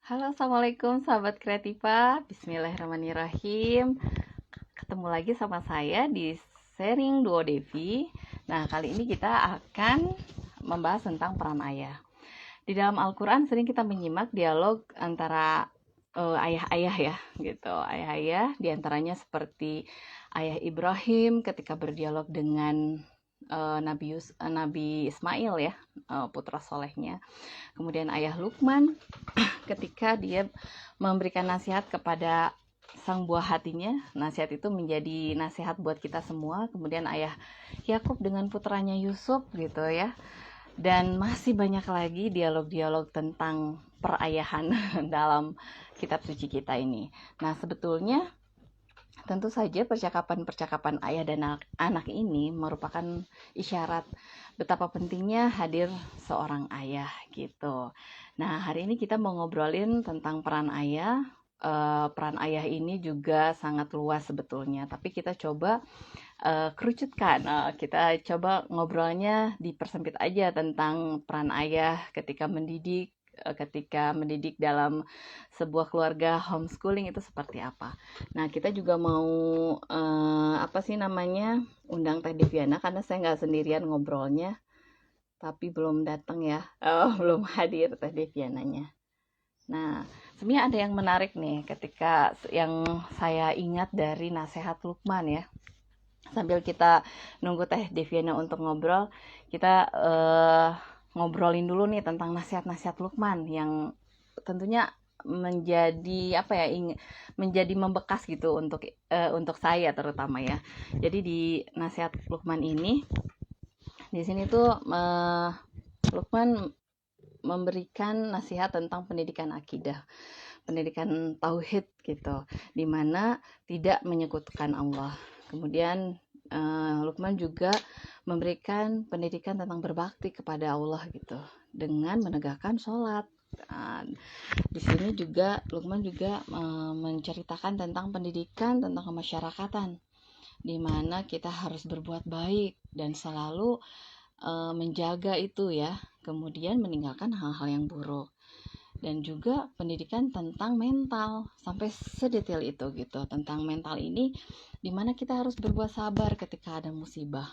Halo, assalamualaikum sahabat kreativa. Bismillahirrahmanirrahim. Ketemu lagi sama saya di sharing Duo Devi. Nah, kali ini kita akan membahas tentang peran ayah. Di dalam Al-Quran sering kita menyimak dialog antara ayah-ayah ya, gitu. Ayah-ayah diantaranya seperti ayah Ibrahim ketika berdialog dengan Nabi Ismail ya, putra solehnya. Kemudian ayah Lukman ketika dia memberikan nasihat kepada sang buah hatinya. Nasihat itu menjadi nasihat buat kita semua. Kemudian ayah Yakub dengan putranya Yusuf gitu ya. Dan masih banyak lagi dialog-dialog tentang perayahan dalam kitab suci kita ini. Nah, sebetulnya tentu saja percakapan-percakapan ayah dan anak ini merupakan isyarat betapa pentingnya hadir seorang ayah gitu. Nah, hari ini kita mau ngobrolin tentang peran ayah. Peran ayah ini juga sangat luas sebetulnya, tapi kita coba kerucutkan. Kita coba ngobrolnya dipersempit aja tentang peran ayah ketika mendidik dalam sebuah keluarga homeschooling itu seperti apa. Nah, kita juga mau undang Teh Deviana karena saya nggak sendirian ngobrolnya, tapi belum datang ya, belum hadir Teh Deviananya. Nah, sebenarnya ada yang menarik nih ketika yang saya ingat dari nasihat Lukman ya. Sambil kita nunggu Teh Deviana untuk ngobrol, kita ngobrolin dulu nih tentang nasihat-nasihat Lukman yang tentunya menjadi membekas gitu untuk saya terutama ya. Jadi di nasihat Lukman ini di sini tuh Lukman memberikan nasihat tentang pendidikan akidah, pendidikan tauhid gitu, di mana tidak menyekutukan Allah. Kemudian Lukman juga memberikan pendidikan tentang berbakti kepada Allah gitu, dengan menegakkan sholat. Di sini juga Lukman juga menceritakan tentang pendidikan, tentang kemasyarakatan, di mana kita harus berbuat baik dan selalu menjaga itu ya, kemudian meninggalkan hal-hal yang buruk. Dan juga pendidikan tentang mental sampai sedetail itu gitu, tentang mental ini dimana kita harus berbuat sabar ketika ada musibah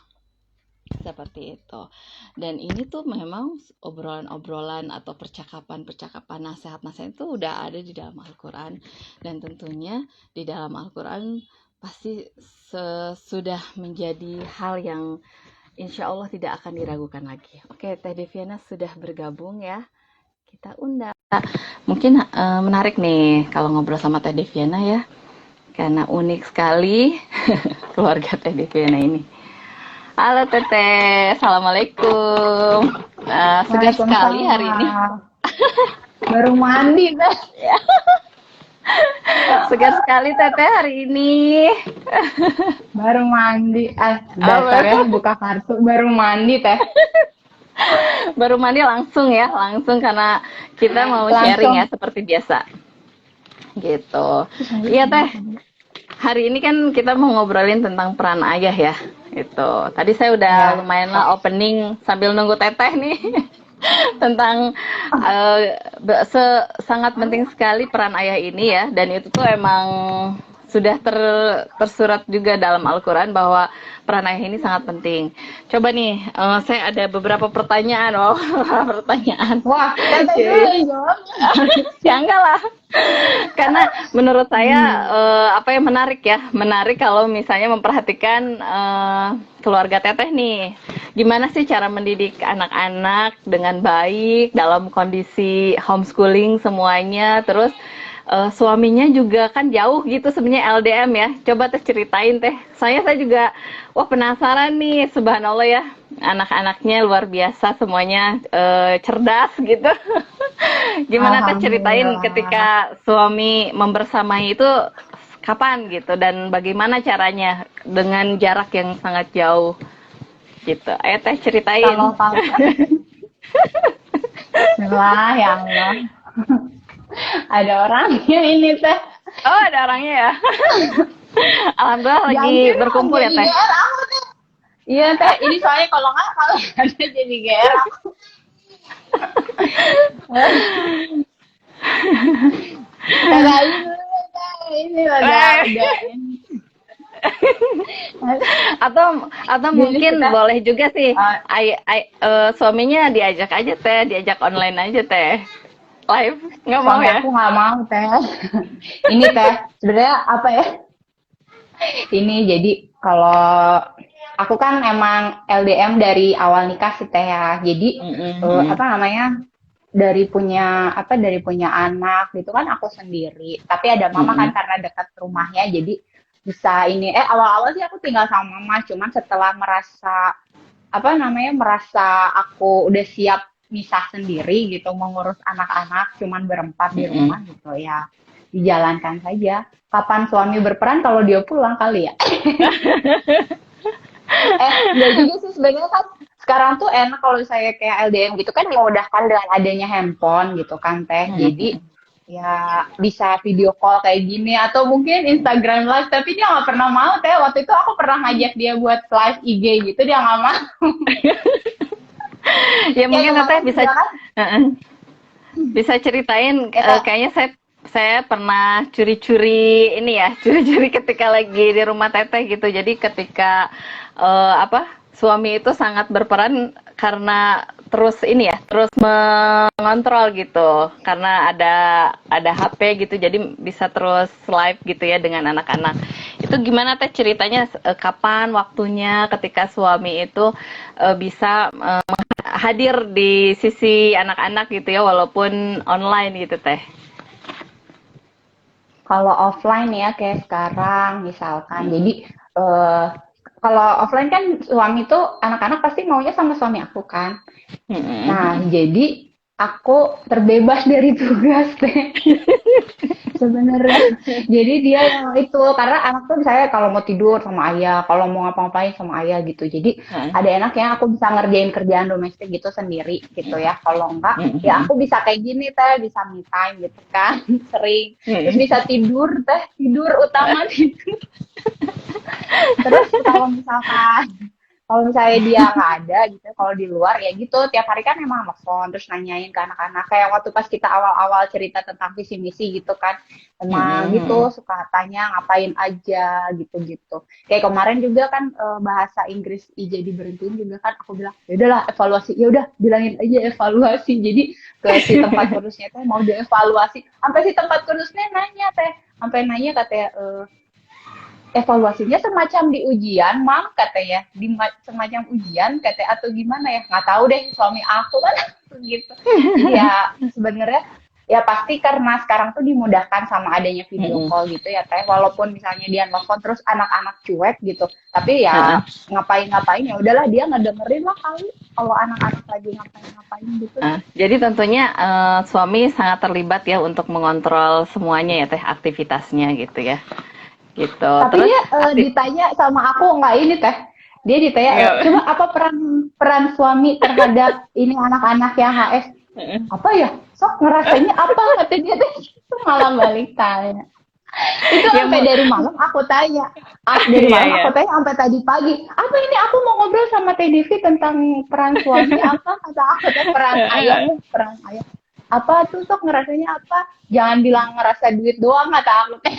seperti itu. Dan ini tuh memang obrolan-obrolan atau percakapan nasihat-nasihat itu udah ada di dalam Al-Quran, dan tentunya di dalam Al-Quran pasti sudah menjadi hal yang insya Allah tidak akan diragukan lagi. Oke, Teh Deviana sudah bergabung ya, kita undang. Mungkin menarik nih kalau ngobrol sama Teh Deviana ya, karena unik sekali keluarga Teh Deviana ini. Halo Teteh, Assalamualaikum. Segar sekali hari ini. Baru mandi, Teh. Segar sekali Teteh hari ini. Baru mandi. Dasarnya buka kartu baru mandi, Teh. Baru mandi langsung ya, langsung karena kita mau sharing ya seperti biasa. Gitu. Iya Teh. Hari ini kan kita mau ngobrolin tentang peran ayah ya. Itu. Tadi saya udah lumayan lah opening sambil nunggu Teteh nih. Tentang sangat penting sekali peran ayah ini ya, dan itu tuh emang sudah tersurat juga dalam Al-Quran bahwa peran ayah ini sangat penting. Coba nih, saya ada beberapa pertanyaan. Pertanyaan. Wah, Teteh dulu yang jawabnya. Ya enggak lah. Karena menurut saya menarik kalau misalnya memperhatikan keluarga Teteh nih. Gimana sih cara mendidik anak-anak dengan baik dalam kondisi homeschooling semuanya, terus suaminya juga kan jauh gitu sebenarnya LDM ya. Coba Teh ceritain Teh. Saya juga penasaran nih, subhanallah ya. Anak-anaknya luar biasa semuanya, cerdas gitu. Gimana Teh ceritain ketika suami membersamai itu kapan gitu, dan bagaimana caranya dengan jarak yang sangat jauh gitu. Ayo Teh ceritain. Bismillah, ya Allah. Ada orangnya ini, Teh. Oh, ada orangnya ya. Alhamdulillah lagi berkumpul ya Teh. Iya Teh, ini soalnya kalau ada jadi GR aku. Atau Jadi mungkin kita boleh juga sih, uh, suaminya diajak aja teh, diajak online aja teh, live, nggak mau suami ya? aku nggak mau teh. Ini teh sebenarnya apa ya? Ini jadi kalau aku kan emang LDM dari awal nikah sih teh ya. Jadi Mm-mm. apa namanya? Dari punya anak gitu kan aku sendiri. Tapi ada mama kan Mm-mm. karena dekat rumahnya jadi bisa ini awal-awal sih aku tinggal sama mama cuman setelah merasa aku udah siap misah sendiri gitu mengurus anak-anak cuman berempat di Mm-mm. rumah gitu ya dijalankan saja. Kapan suami berperan kalau dia pulang kali ya? Enggak juga sih sebenarnya kan sekarang tuh enak kalau saya kayak LDM gitu kan memudahkan dengan adanya handphone gitu kan teh. Jadi Mm-mm. ya bisa video call kayak gini atau mungkin Instagram live tapi dia nggak pernah mau teh. Waktu itu aku pernah ngajak dia buat live IG gitu dia nggak mau. Ya Kayak mungkin teteh kemarin bisa, juga kan. bisa ceritain, Kita kayaknya saya pernah curi-curi ini ya, curi-curi ketika lagi di rumah teteh gitu. Jadi ketika apa, suami itu sangat berperan karena terus ini ya, terus mengontrol gitu. Karena ada HP gitu, jadi bisa terus live gitu ya dengan anak-anak. Itu gimana teh ceritanya, kapan waktunya ketika suami itu bisa hadir di sisi anak-anak gitu ya, walaupun online gitu teh. kalau offline ya kayak sekarang misalkan. Mm-mm. Jadi eh kalau offline kan suami tuh anak-anak pasti maunya sama suami aku kan. Nah, Mm-mm. jadi aku terbebas dari tugas deh sebenarnya. Jadi dia yang itu karena anak tuh saya kalau mau tidur sama ayah, kalau mau ngapa-ngapain sama ayah gitu. Jadi Heeh. ada enaknya aku bisa ngerjain kerjaan domestik gitu sendiri gitu ya. Kalau enggak, ya Mm-mm. aku bisa kayak gini teh, bisa me time gitu kan, sering. Terus Mm-mm. bisa tidur teh, tidur utama tidur. Terus kalau misalnya dia nggak ada gitu, kalau di luar ya gitu, tiap hari kan emang telepon terus nanyain ke anak-anak. Kayak waktu pas kita awal-awal cerita tentang visi misi gitu kan, emang gitu Mm-mm. suka tanya ngapain aja gitu-gitu. Kayak kemarin juga kan bahasa Inggris IJ diberhentiin juga kan, aku bilang ya udahlah evaluasi, ya udah bilangin aja evaluasi. Jadi ke si tempat kursusnya teh mau dievaluasi, sampai si tempat kursusnya nanya teh, sampai nanya katanya evaluasinya semacam di ujian, mam katanya, semacam ujian katanya atau gimana ya? Nggak tahu deh suami aku kan gitu. Jadi ya sebenarnya ya pasti karena sekarang tuh dimudahkan sama adanya video Mm-mm. call gitu ya teh. Walaupun misalnya dia nelfon terus anak-anak cuek gitu, tapi ya Heeh. ngapain-ngapain ya udahlah dia ngedengerin lah kali kalau anak-anak lagi ngapain-ngapain gitu teh. Jadi tentunya suami sangat terlibat ya untuk mengontrol semuanya ya teh, aktivitasnya gitu ya. Gitu. Tapi Terus dia aktif. ditanya sama aku nggak ini teh. Dia ditanya, Ya. coba apa peran peran suami terhadap ini anak-anak yang HS? Apa ya? Sok ngerasanya apa? Kata dia teh. Itu malah balik tanya. Itu Ya sampai mau. dari malam aku tanya. Dari Iya malam ya. aku tanya sampai tadi pagi. Apa ini aku mau ngobrol sama Teh Devi tentang peran suami apa? Kata aku teh peran ayah. Apa tuh sok ngerasanya apa? Jangan bilang ngerasa duit doang kata aku teh.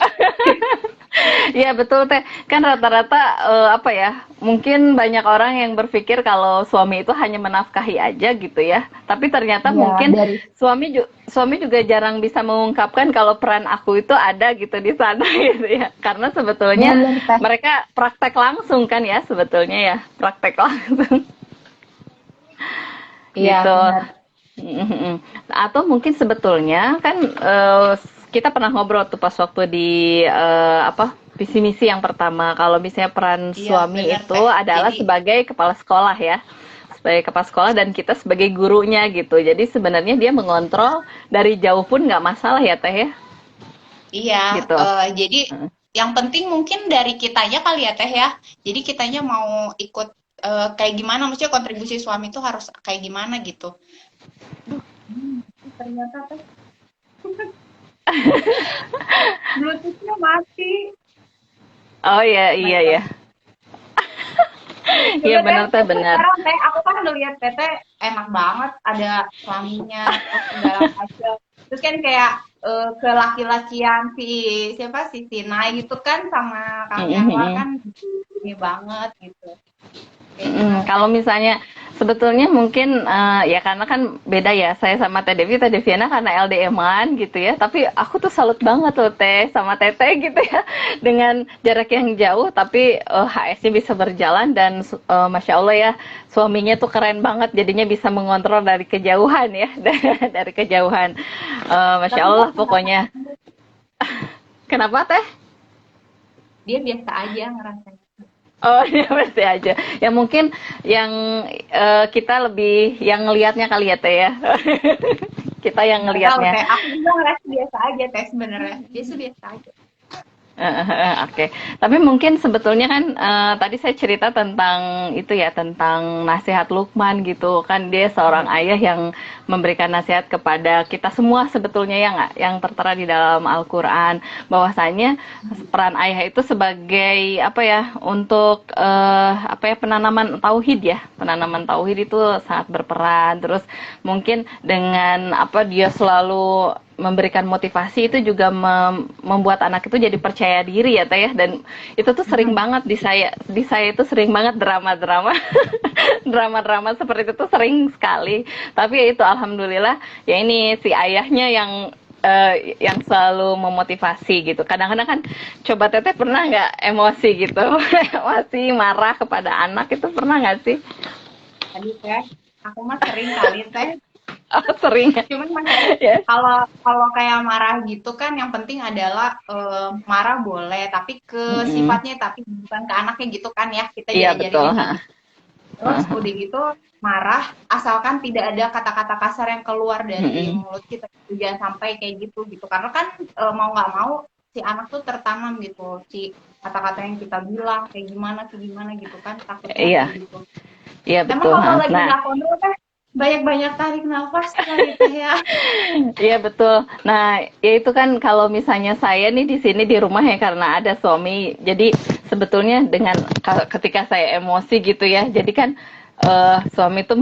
Iya betul teh, kan rata-rata apa ya, mungkin banyak orang yang berpikir kalau suami itu hanya menafkahi aja gitu ya, tapi ternyata Iya, mungkin dari suami juga jarang bisa mengungkapkan kalau peran aku itu ada gitu di sana gitu ya, karena sebetulnya bener teh. mereka praktek langsung kan ya, sebetulnya ya praktek langsung Iya, gitu. bener. Mhm. Atau mungkin sebetulnya kan kita pernah ngobrol tuh pas waktu di apa, visi misi yang pertama, kalau misalnya peran Iya, suami benar itu Teh. adalah Jadi, sebagai kepala sekolah ya, sebagai kepala sekolah dan kita sebagai gurunya gitu. Jadi sebenarnya dia mengontrol dari jauh pun nggak masalah ya teh ya, iya, gitu. jadi yang penting mungkin dari kitanya kali ya Teh ya. Jadi kitanya mau ikut kayak gimana, maksudnya kontribusi suami itu harus kayak gimana gitu. Ternyata teh Bluetooth-nya mati. Oh iya My iya ya, God. iya Coba teh, benar teh benar. sekarang teh, aku kan ngeliat teh enak banget ada suaminya, terus segala macam. Terus kan kayak ke laki-lakian si siapa si Sinai gitu kan sama Kang Yanwar Mhm. kan ini banget gitu. Kayak gimana? Kalau misalnya sebetulnya mungkin ya karena kan beda ya saya sama Teh Deviana karena LDM-an gitu ya. Tapi aku tuh salut banget loh Teh sama Teteh gitu ya dengan jarak yang jauh tapi HS-nya bisa berjalan dan Masya Allah ya suaminya tuh keren banget jadinya bisa mengontrol dari kejauhan ya dari kejauhan. Masya Tapi Allah kok pokoknya. Kenapa Teh? dia biasa aja ngerasanya. Oh, ya pasti aja. Ya mungkin yang kita lebih yang ngelihatnya kali ya Teh ya. Kita yang Nggak tahu ngelihatnya. teh, aku juga ngerasa biasa aja teh sebenarnya. Dia sih biasa aja. Oke, tapi mungkin sebetulnya kan tadi saya cerita tentang itu ya tentang nasihat Lukman gitu kan dia seorang ayah yang memberikan nasihat kepada kita semua sebetulnya ya nggak yang tertera di dalam Al-Quran bahwasanya peran ayah itu sebagai apa ya untuk apa ya penanaman tauhid itu sangat berperan terus mungkin dengan apa dia selalu memberikan motivasi itu juga membuat anak itu jadi percaya diri ya Teh ya dan itu tuh sering banget di saya itu sering banget drama-drama drama-drama seperti itu tuh sering sekali tapi ya itu alhamdulillah ya ini si ayahnya yang selalu memotivasi gitu kadang-kadang kan coba Teteh pernah nggak emosi gitu masih marah kepada anak itu pernah nggak sih? Tadi teh, aku mah sering kali teh. Sering Cuman masalahnya ya. kalau kalau kayak marah gitu kan yang penting adalah marah boleh, tapi ke Mm-mm. sifatnya tapi bukan ke anaknya gitu kan ya. Kita Iya betul. diajarinnya kayak gitu. Terus udah gitu marah asalkan tidak ada kata-kata kasar yang keluar dari Mm-mm. mulut kita. Jangan sampai kayak gitu gitu. Karena kan mau nggak mau si anak tuh tertanam gitu. Si kata-kata yang kita bilang kayak gimana gitu kan takutnya Iya, kayak gitu. iya Emang betul. kalau lagi Nah, nggak kontrol kan banyak-banyak tarik nafas kali teh ya. iya betul. Nah, ya itu kan kalau misalnya saya nih di sini di rumah ya karena ada suami. Jadi sebetulnya dengan ketika saya emosi gitu ya. Jadi kan suami itu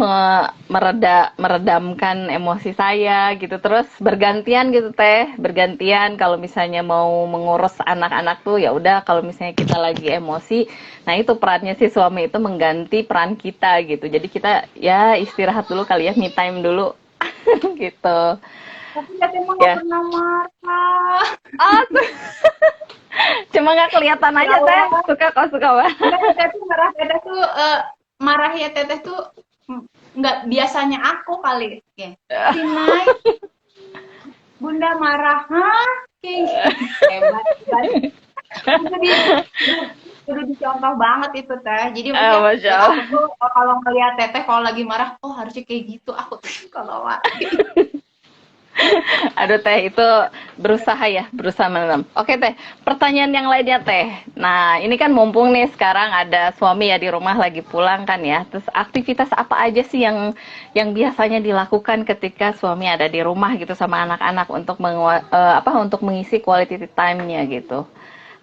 meredamkan emosi saya gitu. Terus bergantian gitu Teh, bergantian kalau misalnya mau mengurus anak-anak tuh ya udah kalau misalnya kita lagi emosi, nah itu perannya si suami itu mengganti peran kita gitu. Jadi kita ya istirahat dulu kali ya, me time dulu gitu. Tapi Tete mah nggak Ya. pernah marah. Ah, cuma nggak kelihatan Ya aja Teh. Allah, Suka kok suka banget. enggak Teteh tuh marah Teteh tuh marahnya Teteh tuh nggak biasanya aku kali ya. Si Nay, Bunda marah, hah? Kayak gitu. Hebat, hebat. Itu di udah dicontoh banget itu teh. Jadi maksudnya Masya buat aku Allah. tuh kalau ngeliat Teteh kalau lagi marah, oh harusnya kayak gitu aku tuh kalau marah. Aduh Teh itu berusaha ya, berusaha menanam. Oke Teh, pertanyaan yang lainnya Teh. Nah ini kan mumpung nih sekarang ada suami ya di rumah lagi pulang kan ya. Terus aktivitas apa aja sih yang biasanya dilakukan ketika suami ada di rumah gitu sama anak-anak untuk untuk mengisi quality time-nya gitu.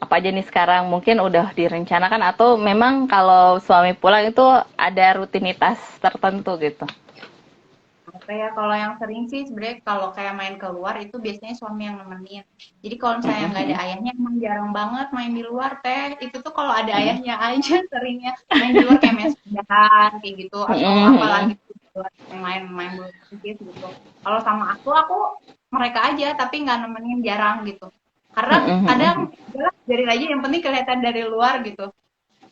Apa aja nih sekarang mungkin udah direncanakan atau memang kalau suami pulang itu ada rutinitas tertentu gitu. Apa ya kalau yang sering sih sebenarnya kalau kayak main keluar itu biasanya suami yang nemenin. Jadi kalau misalnya nggak ada Mm-mm. ayahnya emang jarang banget main di luar teh. Itu tuh kalau ada Mm-mm. ayahnya aja seringnya main di luar kayak main sepedahan kayak gitu atau apalagi Mm-mm. di luar main bulu tangkis gitu. Kalau sama aku mereka aja tapi nggak nemenin jarang gitu. Karena kadang Mm-mm. jelas dari aja yang penting kelihatan dari luar gitu.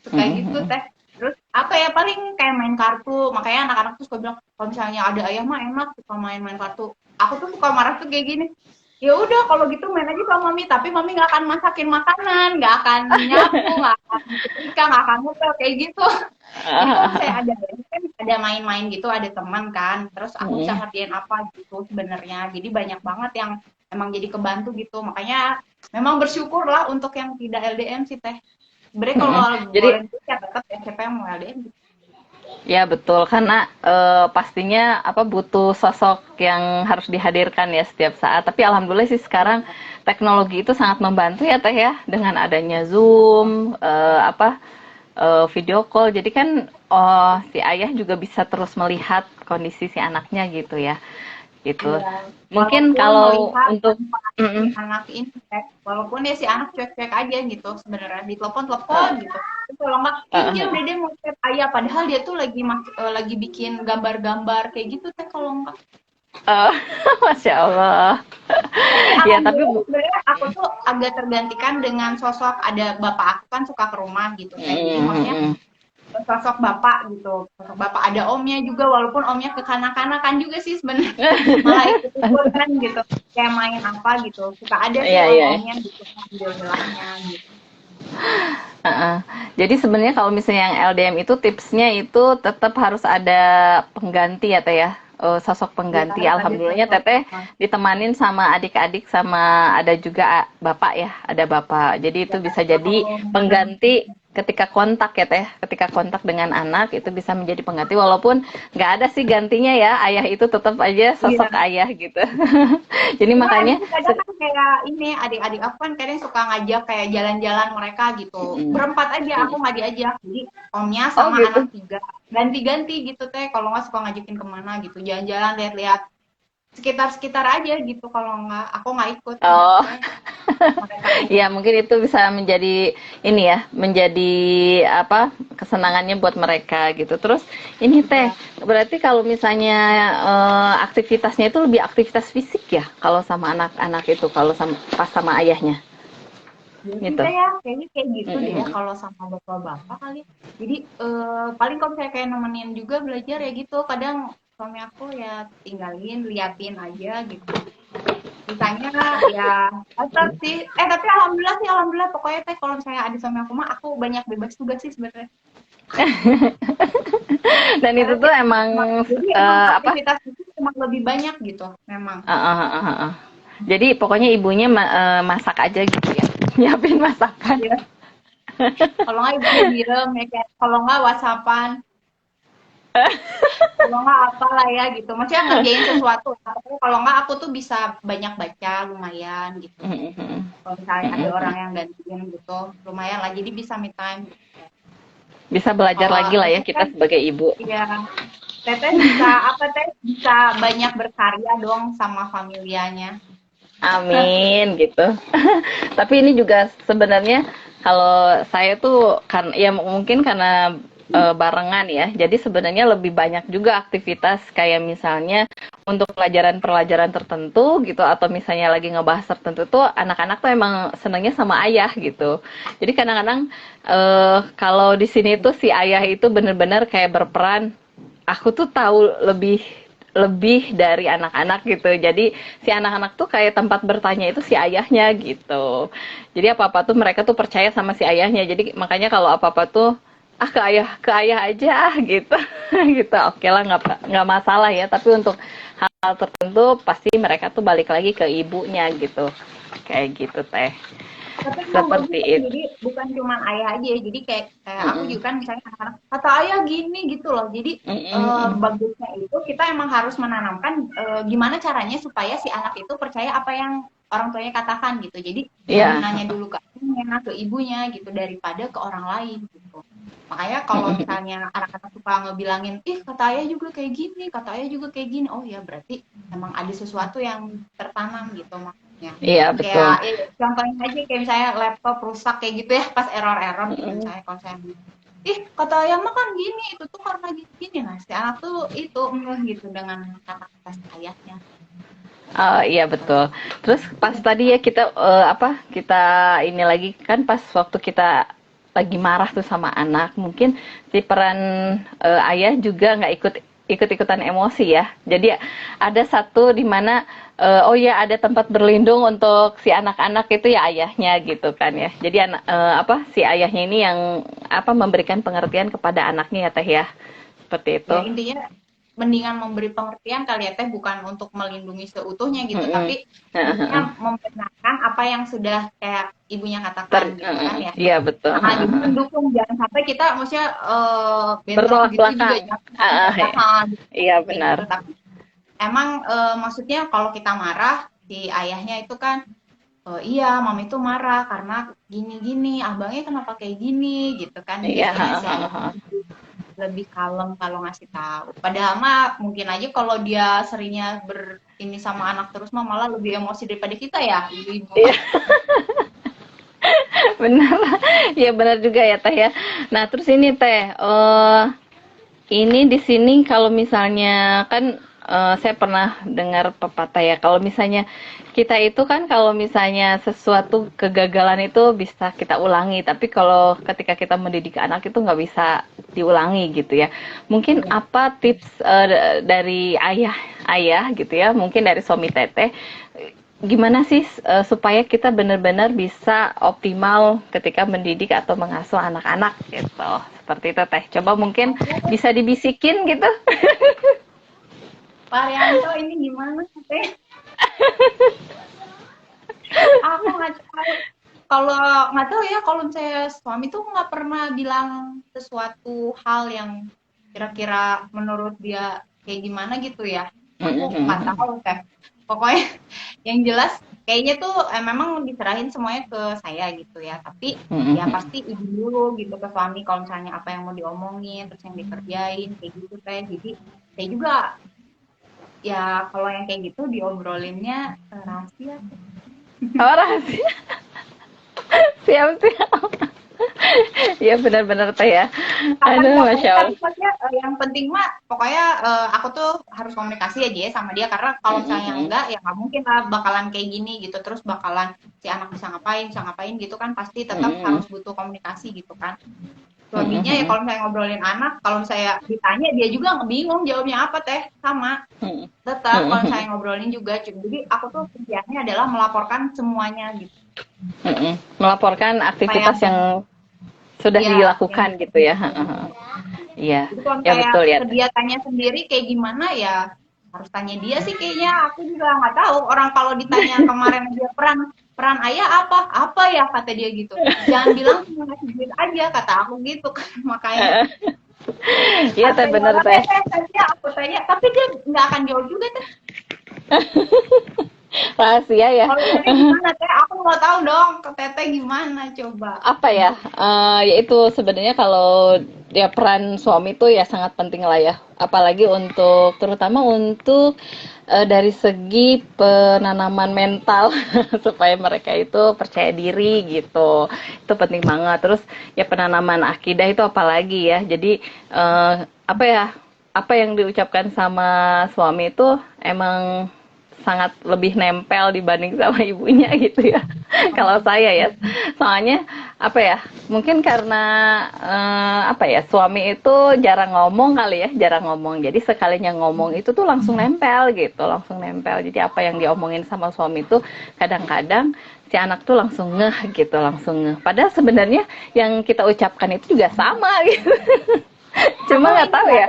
Suka gitu Mm-mm. teh. Terus apa ya paling kayak main kartu. Makanya anak-anak tuh suka bilang kalau misalnya ada ayah mah enak suka main-main kartu. Aku tuh suka marah tuh kayak gini. Ya udah kalau gitu main aja sama mami, tapi mami nggak akan masakin makanan, nggak akan nyapu, nggak akan nyetrika, nggak akan ngepel kayak gitu. Jadi kalau misalnya ada kan ada main-main gitu, ada teman kan, terus aku bisa Mm-mm. ngerjain apa gitu sebenarnya. Jadi banyak banget yang emang jadi kebantu gitu. Makanya memang bersyukur lah untuk yang tidak LDM sih teh. Sebenarnya kalau Mm-mm. boleh Jadi ya tetap ya siapa yang mau LDM. ya betul karena pastinya apa butuh sosok yang harus dihadirkan ya setiap saat. Tapi alhamdulillah sih sekarang teknologi itu sangat membantu ya Teh ya dengan adanya Zoom video call. Jadi kan si ayah juga bisa terus melihat kondisi si anaknya gitu ya. gitu. Iya. Mungkin Walaupun kalau melihat untuk si mm-mm, anak ini, walaupun ya si anak cuek-cuek aja gitu sebenarnya, ditelepon-telepon gitu. Terus kalau nggak, dia uh, udah dia mau chat ayah, padahal dia tuh lagi bikin gambar-gambar kayak gitu teh kalau nggak. uh, Masya Allah. Tapi Ya tapi alhamdulillah sebenarnya aku tuh agak tergantikan dengan sosok, ada bapak aku kan suka ke rumah gitu teh. Jadi maksudnya mm, sosok bapak gitu, sosok bapak, ada omnya juga, walaupun omnya kekanak-kanakan juga sih sebenarnya, malah ikut-ikut kan gitu, kayak main apa gitu, suka ada sih iya iya. om-omnya gitu, alhamdulillahnya gitu. Heeh. Jadi sebenarnya kalau misalnya yang LDM itu tipsnya itu tetap harus ada pengganti ya Teh ya. Sosok Iya, pengganti. harus ada Alhamdulillahnya sosok. Teteh ditemanin sama adik-adik, sama ada juga bapak ya, ada bapak. Jadi itu bisa jadi Oh, pengganti ketika kontak ya Teh. Ketika kontak dengan anak itu bisa menjadi pengganti walaupun nggak ada sih gantinya ya. Ayah itu tetap aja iya. sosok ayah gitu. Jadi Cuma makanya emang kadang kan kayak ini, adik-adik aku kan kadang suka ngajak kayak jalan-jalan mereka gitu. mm-mm. Berempat aja, aku nggak diajak. Jadi omnya Oh sama anak gitu. tiga. Ganti-ganti gitu teh, kalau nggak suka ngajakin kemana gitu. Jalan-jalan, lihat-lihat sekitar-sekitar aja gitu. Kalau nggak, aku nggak ikut. Oh. Maksudnya mereka aja. Ya, mungkin itu bisa menjadi ini ya, menjadi apa kesenangannya buat mereka gitu. Terus ini Teh, Iya. berarti kalau misalnya aktivitasnya itu lebih aktivitas fisik ya, kalau sama anak-anak itu, kalau sama pas sama ayahnya, Ya sih gitu. teh ya, kayaknya kayak gitu deh ya Mm-mm. kalau sama bapak-bapak kali. Jadi paling kalau saya kayak nemenin juga belajar ya gitu. Kadang suami aku ya tinggalin, liatin aja gitu. Sisanya ya tetap sih. Tapi alhamdulillah pokoknya teh kalau misalnya ada suami aku mah aku banyak bebas tugas sih sebenarnya. Dan itu Karena tuh emang jadi emang apa? aktivitas itu emang lebih banyak gitu, memang. Jadi pokoknya ibunya masak aja gitu ya, nyiapin masakan. Iya. Kalau nggak ibunya diem ya kayak, kalau nggak WhatsAppan, kalau nggak apalah ya gitu. Maksudnya ngerjain sesuatu. Tapi kalau nggak aku tuh bisa banyak baca lumayan gitu. Kalau misalnya ada orang yang gantiin gitu, lumayan lah. Jadi bisa me time. Bisa belajar Kalau lagi lah ya teteh kita kan, sebagai ibu. ya teteh bisa apa teh? Bisa banyak berkarya dong sama familianya. Amin gitu. Tapi ini juga sebenarnya kalau saya tuh kan ya mungkin karena barengan ya. Jadi sebenarnya lebih banyak juga aktivitas kayak misalnya untuk pelajaran-pelajaran tertentu gitu atau misalnya lagi ngebahas tertentu tuh anak-anak tuh emang senangnya sama ayah gitu. Jadi kadang-kadang kalau di sini tuh si ayah itu bener-bener kayak berperan. Aku tuh tahu lebih lebih dari anak-anak gitu. Jadi si anak-anak tuh kayak tempat bertanya itu si ayahnya gitu. Jadi apa-apa tuh mereka tuh percaya sama si ayahnya. Jadi makanya kalau apa-apa tuh ke ayah aja gitu. Gitu. Oke lah nggak masalah ya. Tapi untuk hal tertentu pasti mereka tuh balik lagi ke ibunya gitu. Kayak gitu teh. Tapi emang bagus Seperti kan, itu. jadi bukan cuman ayah aja ya, jadi kayak aku Mm-mm. juga kan misalnya anak-anak kata ayah gini gitu loh. Jadi Mm-mm. bagusnya itu kita emang harus menanamkan gimana caranya supaya si anak itu percaya apa yang orang tuanya katakan gitu. Jadi lebih Iya. nanya dulu ke ayahnya, ke ibunya gitu, daripada ke orang lain gitu. Makanya kalau misalnya anak-anak suka ngebilangin, ih kata ayah juga kayak gini, kata ayah juga kayak gini, oh ya berarti emang ada sesuatu yang tertanam gitu maksudnya. Iya betul. Kayak contohnya aja kayak misalnya laptop rusak kayak gitu ya, pas error-error gitu Mm-mm. misalnya, kalau saya ih kata ayah mah kan gini, itu tuh karena gini. Nah si anak tuh itu gitu dengan kata-kata ayahnya. Iya betul. Terus pas tadi ya kita kita ini lagi kan pas waktu kita lagi marah tuh sama anak, mungkin si peran ayah juga nggak ikut-ikutan emosi ya. Jadi ada satu di mana oh ya ada tempat berlindung untuk si anak-anak itu ya ayahnya gitu kan ya. Jadi si ayahnya ini yang memberikan pengertian kepada anaknya ya Teh ya. Seperti itu. Ya intinya mendingan memberi pengertian kali ya teh, bukan untuk melindungi seutuhnya gitu, Mm-mm. tapi intinya membenarkan apa yang sudah kayak ibunya katakan gitu kan ya. Iya betul. Nah, jadi mendukung, jangan sampai kita maksudnya bentrok Bertolak gitu juga belakang. jangan Ya. Iya kayak benar. gitu. Tapi emang maksudnya kalau kita marah, si ayahnya itu kan iya mami itu marah karena gini-gini, abangnya kenapa kayak gini gitu kan, Iya. biasanya si ayah. lebih kalem kalau ngasih tahu. Padahal mah mungkin aja kalau dia seringnya ini sama anak terus mah malah lebih emosi daripada kita ya, ibu-ibu. Iya. Benar. Ya benar juga ya Teh ya. Nah, terus ini Teh, ini di sini kalau misalnya kan saya pernah dengar pepatah ya, kalau misalnya kita itu kan kalau misalnya sesuatu kegagalan itu bisa kita ulangi, tapi kalau ketika kita mendidik anak itu nggak bisa diulangi gitu ya. Mungkin apa tips dari ayah gitu ya, mungkin dari suami Teteh, gimana sih supaya kita benar-benar bisa optimal ketika mendidik atau mengasuh anak-anak gitu. Seperti itu Teh. Coba mungkin bisa dibisikin gitu. Pak Rianto ini gimana teh? Aku nggak tahu. Kalau nggak tahu ya, kalau saya suami tuh nggak pernah bilang sesuatu hal yang kira-kira menurut dia kayak gimana gitu ya. Aku nggak tahu teh. Pokoknya yang jelas kayaknya tuh memang diserahin semuanya ke saya gitu ya. Tapi ya pasti ibu dulu gitu ke suami kalau misalnya apa yang mau diomongin, terus yang dikerjain kayak gitu teh. Jadi saya juga ya kalau yang kayak gitu diobrolinnya rahasia. Oh, rahasia. Siap-siap. Ya benar-benar Teh ya. Aduh, Masya Allah. Pokoknya yang penting mah pokoknya aku tuh harus komunikasi aja ya sama dia, karena kalau misalnya enggak ya nggak mungkin lah bakalan kayak gini gitu, terus bakalan si anak bisa ngapain gitu kan, pasti tetap harus butuh komunikasi gitu kan. Selebihnya ya kalau misalnya ngobrolin anak, kalau misalnya ditanya dia juga bingung jawabnya apa teh, sama tetap kalau misalnya ngobrolin juga. Jadi aku tuh kerjanya adalah melaporkan semuanya gitu. Melaporkan aktivitas yang sudah dilakukan gitu ya. Iya. Ya betul ya. Dia tanya sendiri kayak gimana ya harus tanya dia sih kayaknya. Aku juga nggak tahu. Orang kalau ditanya kemarin dia peran ayah apa ya kata dia gitu. Jangan bilang cuma ngasih duit aja kata aku gitu kan. Makanya. Iya Teh benar Teh. Aku tanya tapi dia nggak akan jawab juga Teh. Rahasia ya. Kalau Teteh gimana Teh? Aku mau tahu dong ke Teteh gimana coba. Apa ya? Yaitu sebenarnya kalau ya peran suami itu ya sangat penting lah ya. Apalagi terutama untuk dari segi penanaman mental supaya mereka itu percaya diri gitu. Itu penting banget. Terus ya penanaman akidah itu apalagi ya. Jadi apa yang diucapkan sama suami itu emang sangat lebih nempel dibanding sama ibunya gitu ya. Kalau saya ya, soalnya mungkin karena suami itu jarang ngomong kali ya, jarang ngomong. Jadi sekalinya ngomong itu tuh langsung nempel gitu, langsung nempel. Jadi apa yang diomongin sama suami itu kadang-kadang si anak tuh langsung ngeh gitu, langsung ngeh. Padahal sebenarnya yang kita ucapkan itu juga sama gitu. Cuma nggak tahu ya.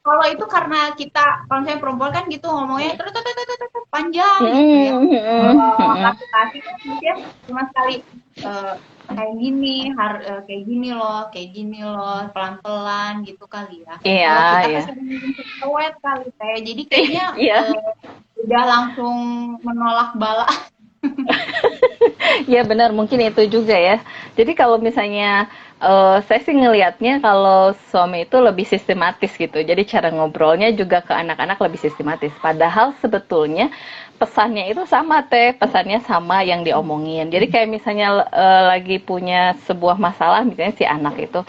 Kalau itu karena kita, kalau saya perempuan kan gitu ngomongnya panjang gitu ya. Laki-laki kan dia cuma sekali kayak gini loh, pelan-pelan gitu kali ya. Iya, kalau kita kesewet kali saya. Jadi kayaknya udah langsung menolak bala. Ya benar, mungkin itu juga ya. Jadi kalau misalnya saya sih ngelihatnya kalau suami itu lebih sistematis gitu. Jadi cara ngobrolnya juga ke anak-anak lebih sistematis. Padahal sebetulnya pesannya itu sama Teh, pesannya sama yang diomongin. Jadi kayak misalnya lagi punya sebuah masalah, misalnya si anak itu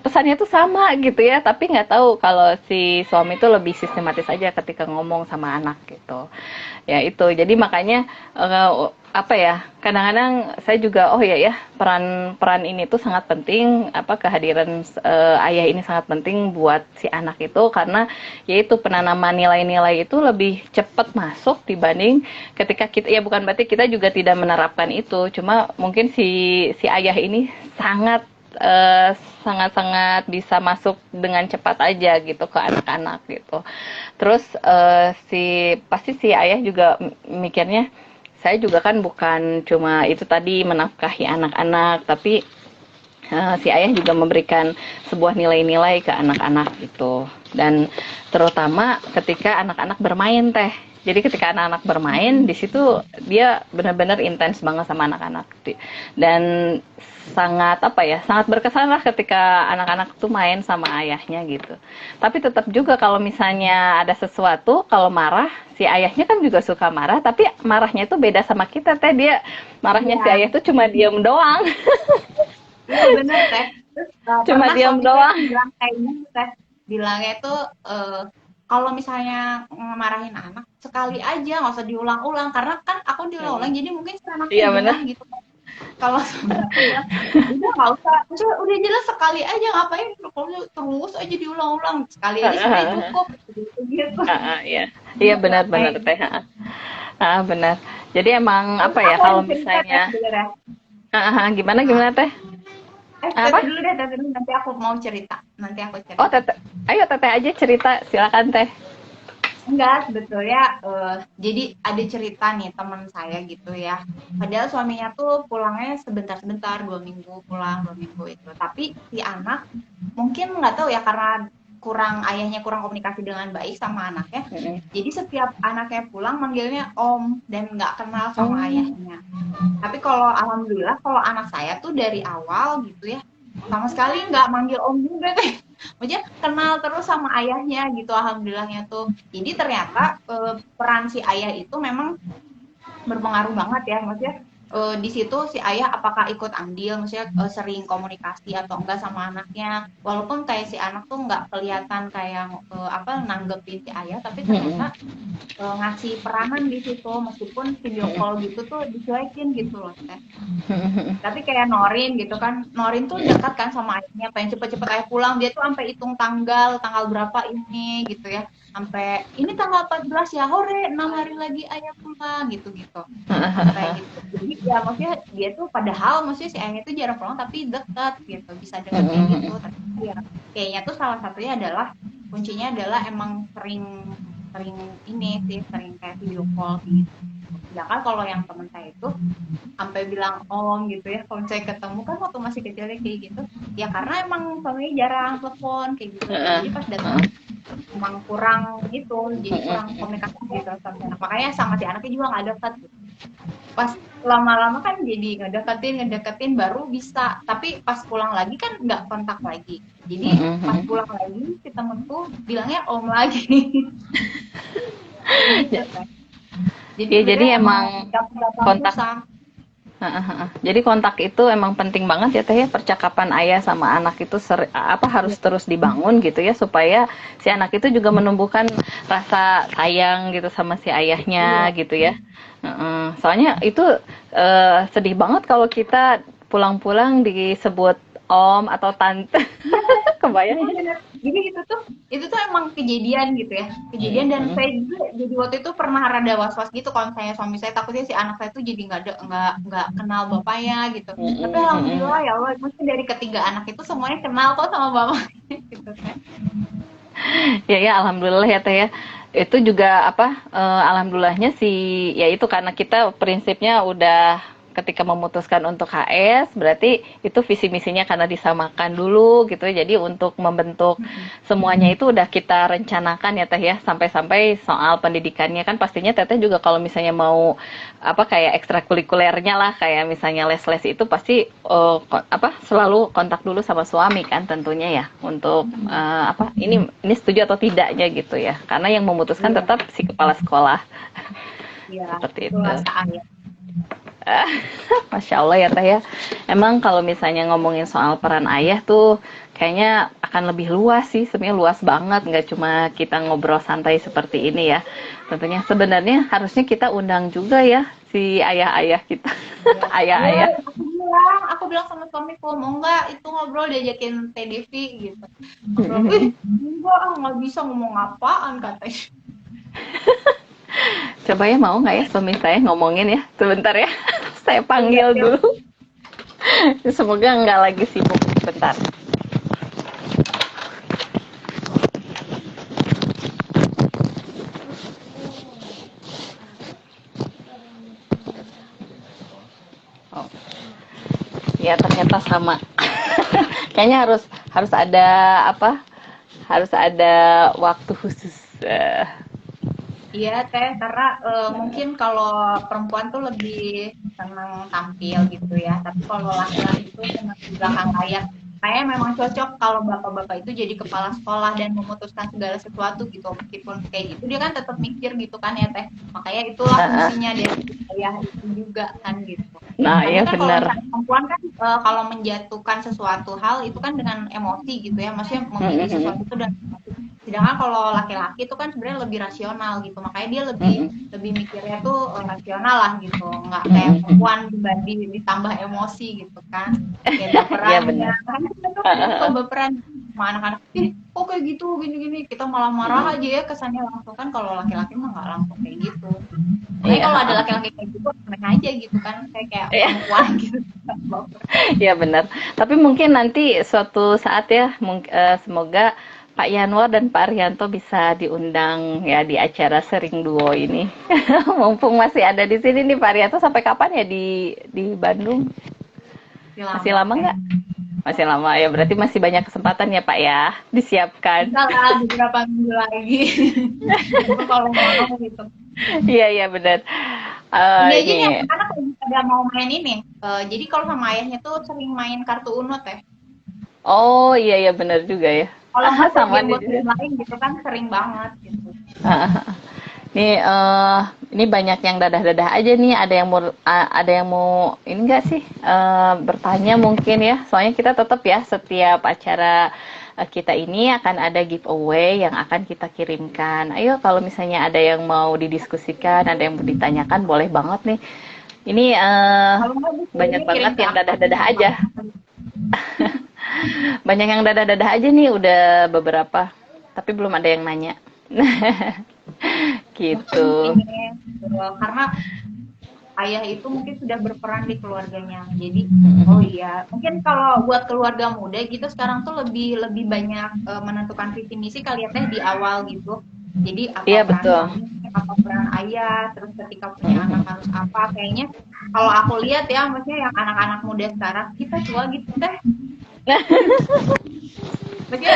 pesannya itu sama gitu ya, tapi nggak tahu kalau si suami itu lebih sistematis aja ketika ngomong sama anak gitu. Ya itu, jadi makanya kadang-kadang saya juga peran ini tuh sangat penting, kehadiran ayah ini sangat penting buat si anak itu, karena yaitu penanaman nilai-nilai itu lebih cepat masuk dibanding ketika kita, ya bukan berarti kita juga tidak menerapkan itu, cuma mungkin si ayah ini sangat-sangat bisa masuk dengan cepat aja gitu ke anak-anak gitu. Terus pasti si ayah juga mikirnya, saya juga kan bukan cuma itu tadi menafkahi anak-anak, tapi si ayah juga memberikan sebuah nilai-nilai ke anak-anak gitu. Dan terutama ketika anak-anak bermain Teh. Jadi ketika anak-anak bermain di situ dia benar-benar intens banget sama anak-anak. Dan sangat apa ya, sangat berkesan lah ketika anak-anak tuh main sama ayahnya gitu. Tapi tetap juga kalau misalnya ada sesuatu, kalau marah, si ayahnya kan juga suka marah, tapi marahnya itu beda sama kita teh. Dia marahnya si Iya. ayah tuh cuma diem doang. Iya bener teh. Terus Cuma pernah diam suami saya doang. tuh bilang kayak gini teh. Bilangnya tuh kalau misalnya ngemarahin anak sekali aja nggak usah diulang-ulang karena kan aku diulang-ulang jadi mungkin si anaknya Iya benar. jenuh gitu. Kalau suami aku bilang udah nggak usah, maksudnya udah jelas sekali aja ngapain kalau terus aja diulang-ulang sekali aja sebenarnya cukup gitu. Iya. Iya benar-benar Kayak teh. Benar. Jadi emang terus apa ya aku kalau ada cerita teh misalnya sebenarnya. gimana gimana teh? Tete Apa? dulu deh, tete dulu nanti aku mau cerita. Nanti aku Oh, cerita. teteh. Ayo teteh aja cerita, silakan teh. Enggak, sebetulnya jadi ada cerita nih teman saya gitu ya. Padahal suaminya tuh pulangnya sebentar-sebentar, 2 minggu pulang, 2 minggu itu. Tapi si anak mungkin nggak tahu ya karena ayahnya kurang komunikasi dengan baik sama anaknya. Jadi setiap anaknya pulang manggilnya om dan nggak kenal sama ayahnya. Tapi kalau alhamdulillah kalau anak saya tuh dari awal gitu ya sama sekali nggak manggil om juga teh. Maksudnya kenal terus sama ayahnya gitu alhamdulillahnya tuh. Jadi ternyata peran si ayah itu memang berpengaruh banget ya maksudnya di situ si ayah apakah ikut andil maksudnya sering komunikasi atau enggak sama anaknya walaupun kayak si anak tuh nggak kelihatan kayak nanggepin si ayah tapi ternyata ngasih peranan di situ meskipun video call gitu tuh dicuekin gitu loh teh. Tapi kayak Norin gitu kan, Norin tuh dekat kan sama ayahnya, pengen cepet-cepet ayah pulang, dia tuh sampai hitung tanggal berapa ini gitu ya, sampai ini tanggal 14 ya, hore 6 hari lagi ayah pulang gitu-gitu, sampai gitu. Jadi ya maksudnya dia tuh padahal maksudnya si ayahnya tuh jarang pulang tapi dekat gitu, bisa deket kayak gitu. Tapi ya kayaknya tuh salah satunya adalah kuncinya adalah emang sering sering ini sih, sering kayak video call gitu. Sedangkan kalau yang temen saya itu sampai bilang om gitu ya kalau saya ketemu kan waktu masih kecilnya kayak gitu ya karena emang suaminya jarang telepon kayak gitu jadi pas datang emang kurang gitu jadi kurang komunikasi gitu sama anak makanya sama si anaknya juga nggak dekat gitu. Pas lama-lama kan jadi ngedeketin baru bisa tapi pas pulang lagi kan nggak kontak lagi jadi pas pulang lagi si temenku bilangnya om lagi. Gitu, kan. Jadi emang kontak. susah. Jadi kontak itu emang penting banget ya teh ya, percakapan ayah sama anak itu harus terus dibangun gitu ya supaya si anak itu juga menumbuhkan rasa sayang gitu sama si ayahnya gitu ya. Soalnya itu sedih banget kalau kita pulang-pulang disebut om atau tante. Kebayang? Jadi itu tuh emang kejadian gitu ya kejadian dan saya juga jadi waktu itu pernah rada was-was gitu kalau misalnya suami saya takutnya si anak saya tuh jadi nggak kenal bapaknya gitu tapi alhamdulillah ya Allah mungkin dari ketiga anak itu semuanya kenal kok sama bapaknya gitu kan. Ya alhamdulillah ya teh ya. Itu juga alhamdulillahnya sih ya itu karena kita prinsipnya udah ketika memutuskan untuk HS berarti itu visi misinya karena disamakan dulu gitu ya. Jadi untuk membentuk semuanya itu udah kita rencanakan ya teh ya sampai-sampai soal pendidikannya kan pastinya teteh juga kalau misalnya mau kayak ekstrakurikulernya lah kayak misalnya les-les itu pasti selalu kontak dulu sama suami kan tentunya ya untuk ini setuju atau tidaknya gitu ya karena yang memutuskan tetap si kepala sekolah. Seperti itu. Masya Allah ya teh ya. Emang kalau misalnya ngomongin soal peran ayah tuh kayaknya akan lebih luas sih, sebenarnya luas banget, nggak cuma kita ngobrol santai seperti ini ya. Tentunya sebenarnya harusnya kita undang juga ya si ayah-ayah kita. Ayah-ayah. Aku bilang sama suamiku mau nggak itu ngobrol diajakin TDV gitu. Ngobrol, nggak bisa ngomong apaan katanya. Coba ya mau nggak ya suami saya ngomongin ya sebentar ya. Saya panggil dulu. Semoga nggak lagi sibuk bentar. Oh. Ya ternyata sama. Kayaknya harus ada harus ada waktu khusus. Iya teh, karena mungkin kalau perempuan tuh lebih senang tampil gitu ya. Tapi kalau laki-laki itu senang di belakang layar. Kayaknya memang cocok kalau bapak-bapak itu jadi kepala sekolah dan memutuskan segala sesuatu gitu. Meskipun kayak gitu, dia kan tetap mikir gitu kan ya teh. Makanya itulah Heeh. fungsinya dari ayah itu juga kan gitu. Nah, Karena iya kan kalau benar. misalnya perempuan kan kalau menjatuhkan sesuatu hal itu kan dengan emosi gitu ya. Maksudnya memilih sesuatu Mm-mm. itu dengan emosi. Sedangkan kalau laki-laki itu kan sebenarnya lebih rasional gitu, makanya dia lebih Mm-mm. lebih mikirnya tuh rasional lah gitu, nggak kayak Mm-mm. perempuan ditambah emosi gitu kan, kayak Iya baperannya, benar. kan kita tuh kadang suka Heeh. baperan sama anak-anak, ih kok kayak gitu gini-gini, kita malah marah Mm-mm. aja ya kesannya langsung kan kalau laki-laki mah nggak langsung kayak gitu. Makanya Iya, kalau ada heeh. laki-laki kayak gitu aneh aja gitu kan, kayak Iya, perempuan gitu. iya benar. Tapi mungkin nanti suatu saat ya, semoga Pak Yanwar dan Pak Arianto bisa diundang ya di acara Sering Duo ini. Mumpung masih ada di sini nih Pak Arianto, sampai kapan ya di Bandung? Masih Masih lama lama teh. nggak? Masih lama ya, berarti masih banyak kesempatan ya Pak ya, disiapkan. Bisa lah beberapa minggu lagi. Itu kalau mau gitu. Iya iya benar. Ini aja nih Ini, anak-anak lagi pada mau main ini. Jadi kalau sama ayahnya tuh sering main kartu Uno teh. oh iya iya benar juga ya. Kalau nggak tuh Sama nih. game-game lain gitu kan sering banget gitu. Nih, ini banyak yang dadah-dadah aja nih. Ada yang mau ini enggak sih? Bertanya mungkin ya. Soalnya kita tetap ya setiap acara kita ini akan ada giveaway yang akan kita kirimkan. Ayo kalau misalnya ada yang mau didiskusikan, ada yang mau ditanyakan, boleh banget nih. Ini Kalau nggak banyak ini kirim banget ke yang aku aja dadah-dadah aja. gampang. Banyak yang dadah-dadah aja nih, udah beberapa. Tapi belum ada yang nanya. Mungkin Gitu. ini karena ayah itu mungkin sudah berperan di keluarganya. Jadi, oh iya, mungkin kalau buat keluarga muda gitu sekarang tuh lebih lebih banyak menentukan visi misi kali ya teh di awal gitu. Jadi Iya apa peran betul. suami, apa peran ayah, terus ketika punya anak harus apa. Kayaknya kalau aku lihat ya, maksudnya yang anak-anak muda sekarang kita tua gitu teh. Maksudnya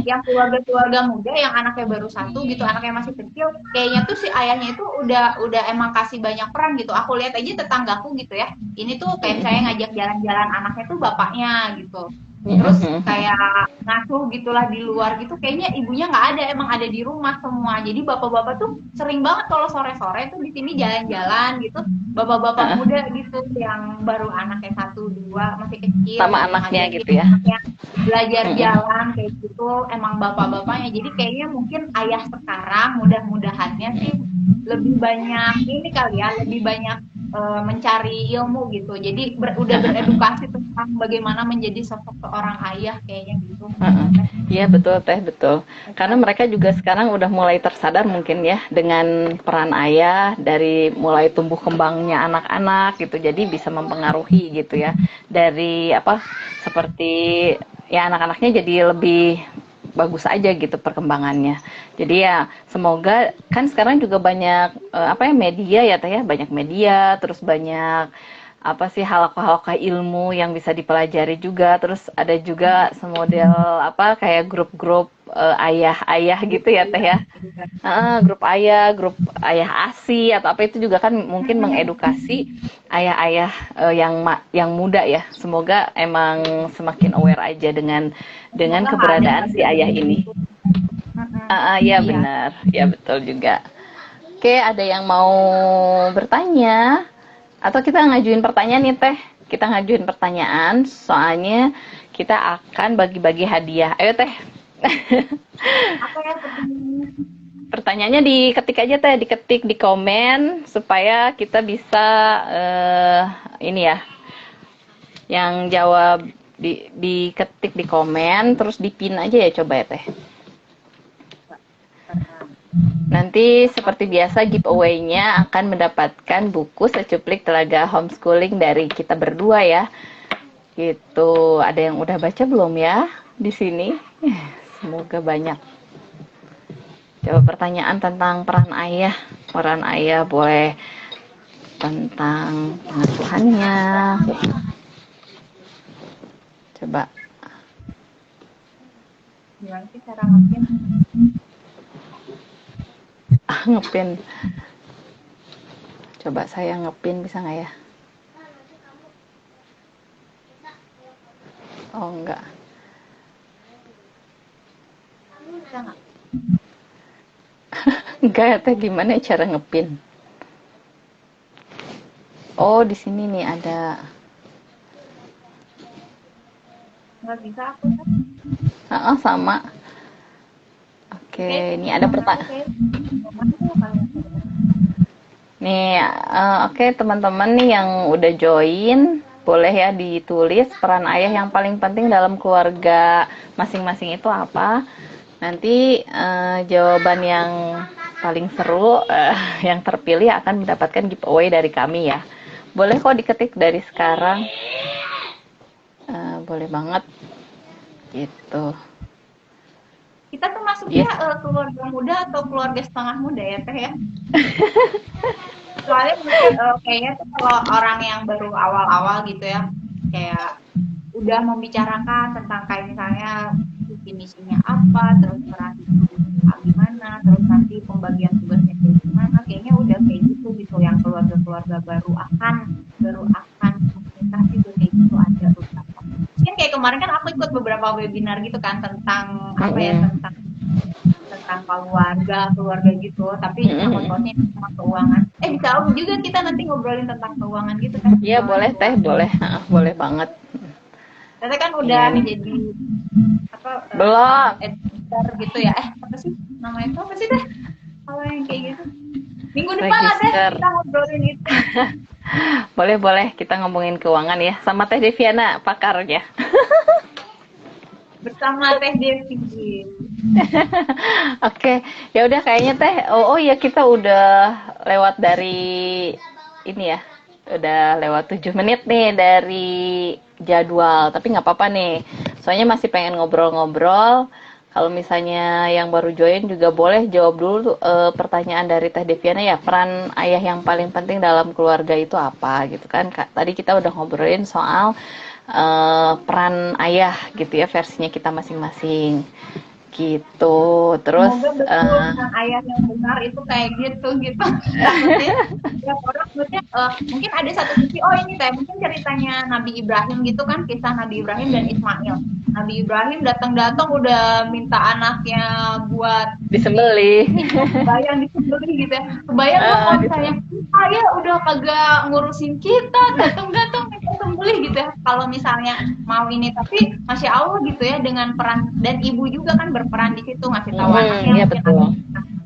yang keluarga-keluarga muda yang anaknya baru satu gitu, anaknya masih kecil, kayaknya tuh si ayahnya itu udah emang kasih banyak peran gitu. Aku lihat aja tetanggaku gitu ya. Ini tuh kayak saya ngajak jalan-jalan anaknya tuh bapaknya gitu. Terus kayak ngasuh gitulah di luar gitu, kayaknya ibunya nggak ada, emang ada di rumah semua. Jadi bapak-bapak tuh sering banget kalau sore-sore tuh di sini jalan-jalan gitu, bapak-bapak muda gitu yang baru anaknya satu dua masih kecil Sama gitu anaknya ngajakin gitu ya. anaknya belajar jalan kayak gitu emang bapak-bapaknya. Jadi kayaknya mungkin ayah sekarang mudah-mudahannya sih lebih banyak ini kali ya, lebih banyak mencari ilmu gitu. Jadi udah beredukasi tentang bagaimana menjadi sosok seorang ayah kayaknya gitu. Iya betul teh betul. Karena mereka juga sekarang udah mulai tersadar mungkin ya dengan peran ayah dari mulai tumbuh kembangnya anak-anak gitu. Jadi bisa mempengaruhi gitu ya. Dari apa seperti ya anak-anaknya jadi lebih bagus aja gitu perkembangannya. Jadi ya semoga kan sekarang juga banyak apa ya media ya teh ya, banyak media terus banyak apa sih halaqah-halaqah ilmu yang bisa dipelajari juga, terus ada juga semodel apa kayak grup-grup ayah-ayah gitu ya teh ya. Grup ayah ASI atau apa itu juga kan mungkin mengedukasi ayah-ayah yang muda ya. Semoga emang semakin aware aja dengan Semoga nggak ada yang keberadaan si ayah ngajarin ini. gitu. Ya Iya. benar, ya betul juga. Oke, ada yang mau bertanya? Atau kita ngajuin pertanyaan nih Teh. Kita ngajuin pertanyaan, soalnya kita akan bagi-bagi hadiah. Ayo Teh. Apa ya pertanyaannya? Pertanyaannya diketik aja Teh, diketik di komen supaya kita bisa ini ya, yang jawab diketik di komen terus dipin aja ya coba ya Teh. Nanti seperti biasa giveaway-nya akan mendapatkan buku secuplik telaga homeschooling dari kita berdua ya. Gitu. Ada yang udah baca belum ya di sini? Semoga banyak. Coba pertanyaan tentang peran ayah. Peran ayah boleh tentang pengasuhannya. Coba. Gimana sih cara ngertiin? Ngepin. Coba saya ngepin bisa nggak ya? Oh enggak. Bisa nggak? Enggak ya teh, gimana cara ngepin? Oh di sini nih ada. Nggak bisa aku kan. Sama. Oke, ini ada pertanyaan. Nih, oke teman-teman nih yang udah join, boleh ya ditulis peran ayah yang paling penting dalam keluarga masing-masing itu apa. Nanti jawaban yang paling seru, yang terpilih akan mendapatkan giveaway dari kami ya. Boleh kok diketik dari sekarang, boleh banget gitu. Kita tuh masuknya Yes. keluarga muda atau keluarga setengah muda ya teh ya? Soalnya kayaknya tuh kalau orang yang baru awal-awal gitu ya, kayak udah membicarakan tentang kayak misalnya visi misinya apa, terus peran ibu gimana, terus nanti pembagian tugasnya kayak gimana, kayaknya udah kayak gitu yang keluarga-keluarga baru akan menikah juga kayak gitu ada beberapa. Mungkin kayak kemarin kan aku ikut beberapa webinar gitu kan tentang apa ya, tentang keluarga gitu, tapi sangkut pautnya sama keuangan. Bisa juga kita nanti ngobrolin tentang keuangan gitu kan? Iya boleh teh, boleh, boleh banget. Ternyata kan udah Iya. jadi apa? Belum. Editor gitu ya? Apa sih namanya itu apa sih teh? Kalau yang kayak gitu. Minggu depan lah deh Register. kita ngobrolin itu. Boleh kita ngomongin keuangan ya, sama Teh Deviana pakarnya. Bersama Teh Devi. Oke, ya udah kayaknya Teh. Oh ya kita udah lewat dari ini ya. Udah lewat 7 menit nih dari jadwal, tapi nggak apa-apa nih. Soalnya masih pengen ngobrol-ngobrol. Kalau misalnya yang baru join juga boleh jawab dulu pertanyaan dari Teh Deviana ya, peran ayah yang paling penting dalam keluarga itu apa gitu kan. Tadi kita udah ngobrolin soal peran ayah gitu ya, versinya kita masing-masing gitu. Terus Semoga betul sang ayah yang benar itu kayak gitu. Takutnya tiap orang maksudnya mungkin ada satu sisi, oh ini kayak mungkin ceritanya Nabi Ibrahim gitu kan, kisah Nabi Ibrahim dan Ismail. Nabi Ibrahim datang-datang udah minta anaknya buat disembelih. kebayang disembelih gitu ya. Kebayang lo kalau misalnya ayah udah kagak ngurusin kita, datang-datang minta sembelih gitu ya. Kalau misalnya mau ini, tapi Masya Allah gitu ya, dengan peran, dan ibu juga kan berperan di situ, ngasih tahu anaknya Iya mungkin betul.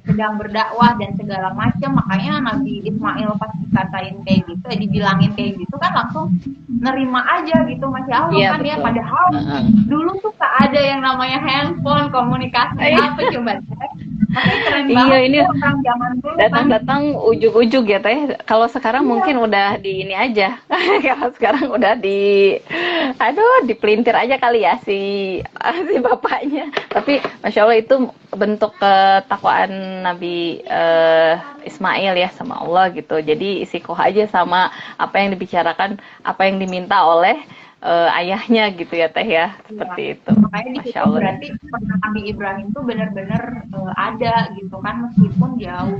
sedang berdakwah dan segala macam. Makanya Nabi Ismail pas dikatain kayak gitu, dibilangin kayak gitu kan langsung nerima aja gitu, Masya Allah Iya kan ya. betul. Padahal dulu tuh tak ada yang namanya handphone, komunikasi apa coba. Makanya keren Iya, banget ini tuh orang zaman dulu kan. datang-datang ujug-ujug ya Teh. Kalau sekarang mungkin udah di ini aja. Kalau sekarang udah aduh dipelintir aja kali ya si bapaknya. Tapi Masya Allah itu bentuk ketakwaan Nabi Ismail ya sama Allah gitu. Jadi istiqoh aja sama apa yang dibicarakan, apa yang diminta oleh ayahnya gitu ya Teh ya, seperti itu. Makanya di Masya situ Allah. berarti peran Nabi Ibrahim tuh benar-benar ada gitu kan, meskipun jauh.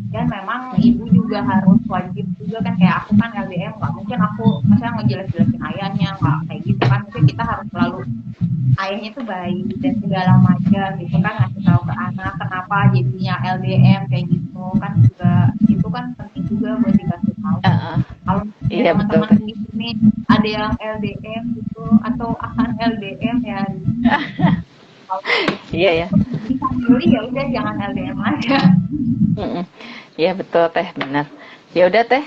Dan memang ibu juga harus wajib juga kan, kayak aku kan LDM, nggak mungkin aku misalnya ngejelas-jelasin ayahnya, nggak kayak gitu kan. Mungkin kita harus selalu ayahnya tuh baik dan segala macam gitu kan, ngasih tahu ke anak kenapa jadinya LDM kayak gitu kan, juga itu kan penting juga buat dikasih tahu. Kalau Iya, teman-teman betul. di sini ada yang LDM gitu atau akan LDM ya, Iya ya. bisa milih ya udah jangan LDM aja. Iya betul Teh, benar. Ya udah Teh,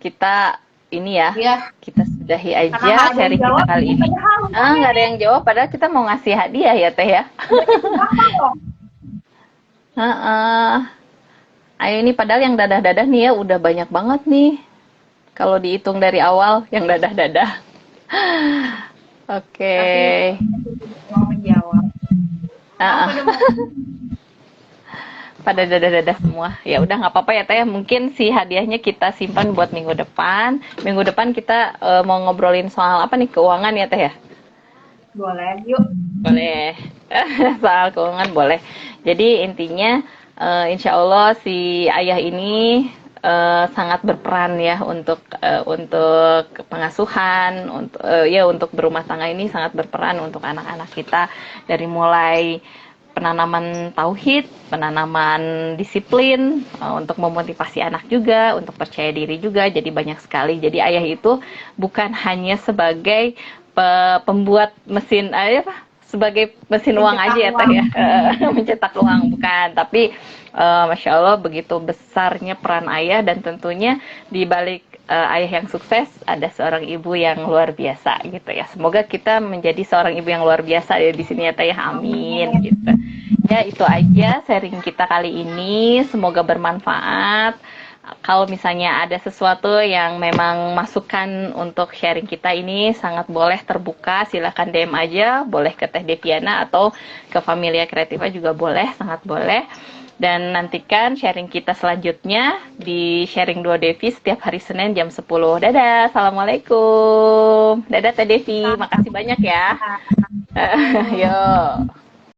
kita ini ya, Iya. kita sudahi Karena aja nggak ada yang sharing kita jawab, kali ini. Nggak ada yang jawab, padahal kita mau ngasih hadiah ya Teh ya. Ayo ini padahal yang dadah-dadah nih ya udah banyak banget nih. Kalau dihitung dari awal yang dadah-dadah. Oke. Mau menjawab. Pada dadah-dadah semua. Ya udah nggak apa-apa ya Teh. Mungkin si hadiahnya kita simpan buat minggu depan. Minggu depan kita mau ngobrolin soal apa nih, keuangan ya Teh ya? Boleh, yuk. Boleh. Soal keuangan boleh. Jadi intinya insya Allah si ayah ini sangat berperan ya untuk pengasuhan, untuk berumah tangga ini sangat berperan untuk anak-anak kita, dari mulai penanaman tauhid, penanaman disiplin, untuk memotivasi anak juga, untuk percaya diri juga, jadi banyak sekali. Jadi ayah itu bukan hanya sebagai pembuat mesin sebagai mesin uang aja ya Teh ya, mencetak uang, bukan, tapi Masya Allah begitu besarnya peran ayah, dan tentunya di balik ayah yang sukses ada seorang ibu yang luar biasa gitu ya. Semoga kita menjadi seorang ibu yang luar biasa ya di sini ya Teh ya, amin gitu. Ya itu aja sharing kita kali ini, semoga bermanfaat. Kalau misalnya ada sesuatu yang memang masukan untuk sharing kita ini, sangat boleh terbuka, silahkan DM aja, boleh ke Teh Deviana atau ke Familia Kreativa juga boleh, sangat boleh. Dan nantikan sharing kita selanjutnya di Sharing 2 Devi setiap hari Senin jam 10. Dadah, Assalamualaikum. Dadah Teh Devi, makasih banyak ya. Yo.